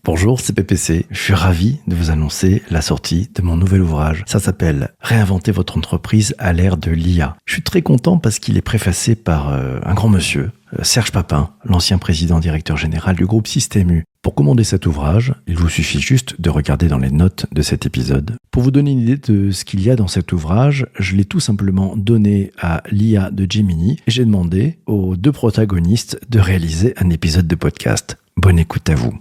Bonjour, c'est PPC. Je suis ravi de vous annoncer la sortie de mon nouvel ouvrage. Ça s'appelle « Réinventer votre entreprise à l'ère de l'IA ». Je suis très content parce qu'il est préfacé par un grand monsieur, Serge Papin, l'ancien président directeur général du groupe Système U. Pour commander cet ouvrage, il vous suffit juste de regarder dans les notes de cet épisode. Pour vous donner une idée de ce qu'il y a dans cet ouvrage, je l'ai tout simplement donné à l'IA de Gemini et j'ai demandé aux deux protagonistes de réaliser un épisode de podcast. Bonne écoute à vous.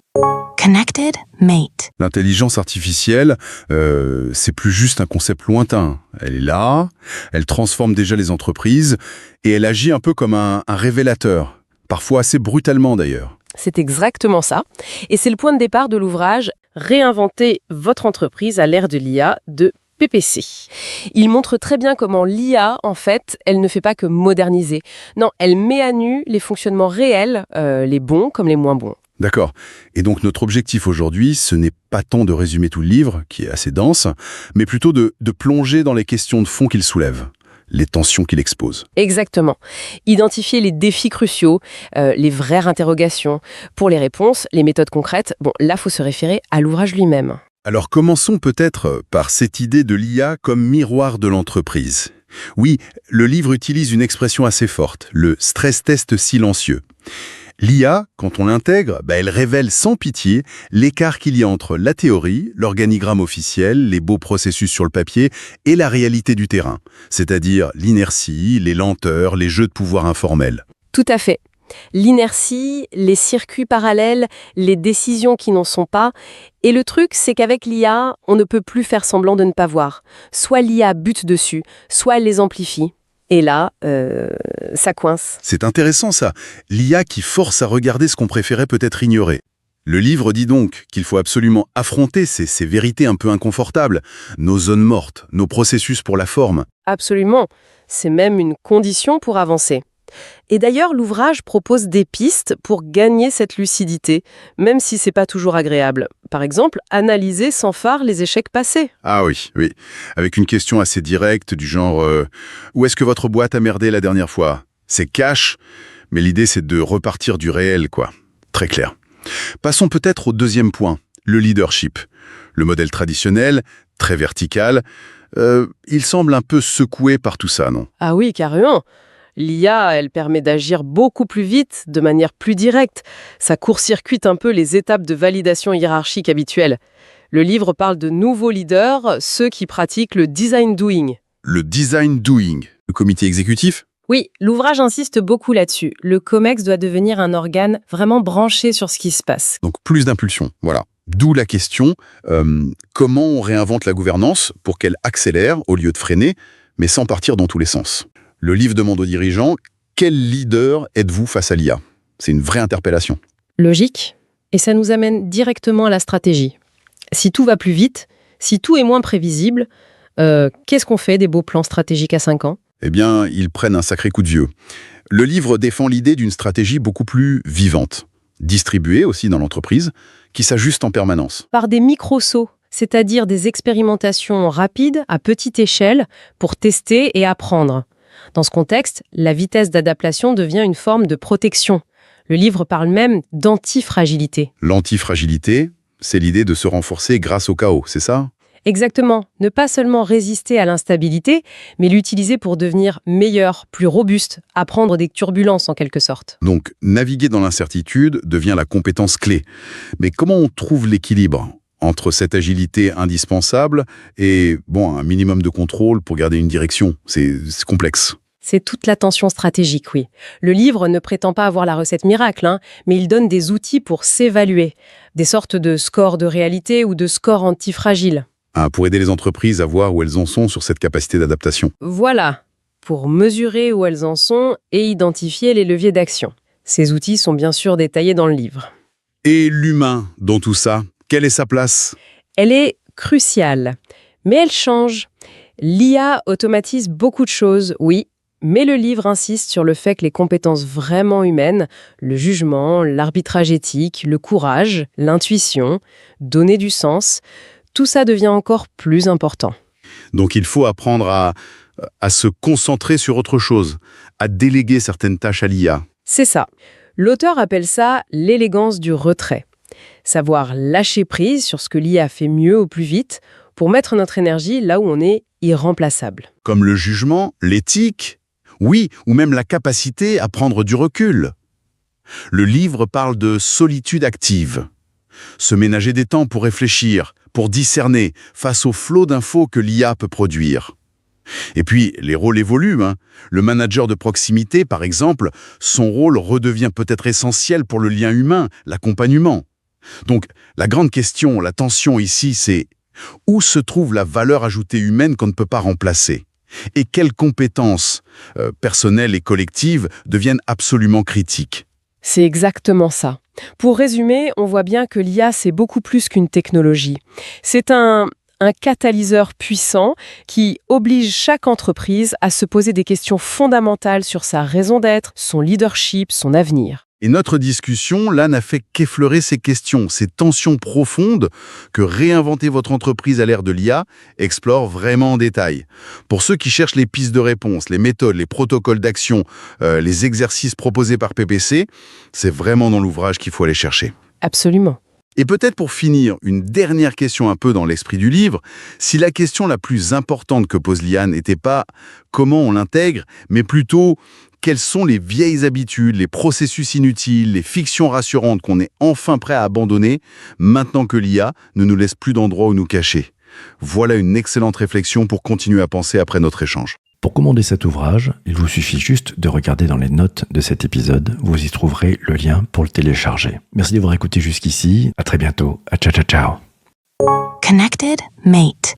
Connected Mate. L'intelligence artificielle, c'est plus juste un concept lointain. Elle est là, elle transforme déjà les entreprises et elle agit un peu comme un révélateur, parfois assez brutalement d'ailleurs. C'est exactement ça. Et c'est le point de départ de l'ouvrage « Réinventer votre entreprise à l'ère de l'IA » de PPC. Il montre très bien comment l'IA, en fait, elle ne fait pas que moderniser. Non, elle met à nu les fonctionnements réels, les bons comme les moins bons. D'accord. Et donc notre objectif aujourd'hui, ce n'est pas tant de résumer tout le livre, qui est assez dense, mais plutôt de plonger dans les questions de fond qu'il soulève, les tensions qu'il expose. Exactement. Identifier les défis cruciaux, les vraies interrogations. Pour les réponses, les méthodes concrètes, là, faut se référer à l'ouvrage lui-même. Alors commençons peut-être par cette idée de l'IA comme miroir de l'entreprise. Oui, le livre utilise une expression assez forte, le stress test silencieux. L'IA, quand on l'intègre, elle révèle sans pitié l'écart qu'il y a entre la théorie, l'organigramme officiel, les beaux processus sur le papier et la réalité du terrain, c'est-à-dire l'inertie, les lenteurs, les jeux de pouvoir informels. Tout à fait. L'inertie, les circuits parallèles, les décisions qui n'en sont pas. Et le truc, c'est qu'avec l'IA, on ne peut plus faire semblant de ne pas voir. Soit l'IA bute dessus, soit elle les amplifie. Et là, ça coince. C'est intéressant ça, l'IA qui force à regarder ce qu'on préférait peut-être ignorer. Le livre dit donc qu'il faut absolument affronter ces vérités un peu inconfortables, nos zones mortes, nos processus pour la forme. Absolument. C'est même une condition pour avancer. Et d'ailleurs, l'ouvrage propose des pistes pour gagner cette lucidité, même si c'est pas toujours agréable. Par exemple, analyser sans phare les échecs passés. Ah oui, avec une question assez directe du genre où est-ce que votre boîte a merdé la dernière fois? C'est cash, mais l'idée c'est de repartir du réel, quoi. Très clair. Passons peut-être au deuxième point, le leadership. Le modèle traditionnel, très vertical, il semble un peu secoué par tout ça, non? Ah oui, carrément. L'IA, elle permet d'agir beaucoup plus vite, de manière plus directe. Ça court-circuite un peu les étapes de validation hiérarchique habituelles. Le livre parle de nouveaux leaders, ceux qui pratiquent le design doing. Le design doing, le comité exécutif? Oui, l'ouvrage insiste beaucoup là-dessus. Le COMEX doit devenir un organe vraiment branché sur ce qui se passe. Donc plus d'impulsion, voilà. D'où la question, comment on réinvente la gouvernance pour qu'elle accélère au lieu de freiner, mais sans partir dans tous les sens? Le livre demande aux dirigeants, quel leader êtes-vous face à l'IA? C'est une vraie interpellation. Logique. Et ça nous amène directement à la stratégie. Si tout va plus vite, si tout est moins prévisible, qu'est-ce qu'on fait des beaux plans stratégiques à 5 ans? Eh bien, ils prennent un sacré coup de vieux. Le livre défend l'idée d'une stratégie beaucoup plus vivante, distribuée aussi dans l'entreprise, qui s'ajuste en permanence. Par des micro-sauts, c'est-à-dire des expérimentations rapides, à petite échelle, pour tester et apprendre. Dans ce contexte, la vitesse d'adaptation devient une forme de protection. Le livre parle même d'antifragilité. L'antifragilité, c'est l'idée de se renforcer grâce au chaos, c'est ça? Exactement. Ne pas seulement résister à l'instabilité, mais l'utiliser pour devenir meilleur, plus robuste, apprendre des turbulences en quelque sorte. Donc, naviguer dans l'incertitude devient la compétence clé. Mais comment on trouve l'équilibre entre cette agilité indispensable et un minimum de contrôle pour garder une direction? C'est complexe. C'est toute la tension stratégique, oui. Le livre ne prétend pas avoir la recette miracle, mais il donne des outils pour s'évaluer, des sortes de scores de réalité ou de scores antifragiles. Pour aider les entreprises à voir où elles en sont sur cette capacité d'adaptation. Voilà, pour mesurer où elles en sont et identifier les leviers d'action. Ces outils sont bien sûr détaillés dans le livre. Et l'humain dans tout ça, quelle est sa place? Elle est cruciale, mais elle change. L'IA automatise beaucoup de choses, oui, mais le livre insiste sur le fait que les compétences vraiment humaines, le jugement, l'arbitrage éthique, le courage, l'intuition, donner du sens, tout ça devient encore plus important. Donc il faut apprendre à se concentrer sur autre chose, à déléguer certaines tâches à l'IA. C'est ça. L'auteur appelle ça l'élégance du retrait. Savoir lâcher prise sur ce que l'IA fait mieux au plus vite pour mettre notre énergie là où on est irremplaçable. Comme le jugement, l'éthique, oui, ou même la capacité à prendre du recul. Le livre parle de solitude active. Se ménager des temps pour réfléchir, pour discerner face au flot d'infos que l'IA peut produire. Et puis, les rôles évoluent. Le manager de proximité, par exemple, son rôle redevient peut-être essentiel pour le lien humain, l'accompagnement. Donc, la grande question, la tension ici, c'est où se trouve la valeur ajoutée humaine qu'on ne peut pas remplacer ? Et quelles compétences, personnelles et collectives, deviennent absolument critiques ? C'est exactement ça. Pour résumer, on voit bien que l'IA, c'est beaucoup plus qu'une technologie. C'est un catalyseur puissant qui oblige chaque entreprise à se poser des questions fondamentales sur sa raison d'être, son leadership, son avenir. Et notre discussion, là, n'a fait qu'effleurer ces questions, ces tensions profondes que Réinventer votre entreprise à l'ère de l'IA explore vraiment en détail. Pour ceux qui cherchent les pistes de réponse, les méthodes, les protocoles d'action, les exercices proposés par PPC, c'est vraiment dans l'ouvrage qu'il faut aller chercher. Absolument. Et peut-être pour finir, une dernière question un peu dans l'esprit du livre, si la question la plus importante que pose l'IA n'était pas comment on l'intègre, mais plutôt quelles sont les vieilles habitudes, les processus inutiles, les fictions rassurantes qu'on est enfin prêt à abandonner maintenant que l'IA ne nous laisse plus d'endroit où nous cacher. Voilà une excellente réflexion pour continuer à penser après notre échange. Pour commander cet ouvrage, il vous suffit juste de regarder dans les notes de cet épisode. Vous y trouverez le lien pour le télécharger. Merci d'avoir écouté jusqu'ici. À très bientôt. Ciao, ciao, ciao. Connected Mate.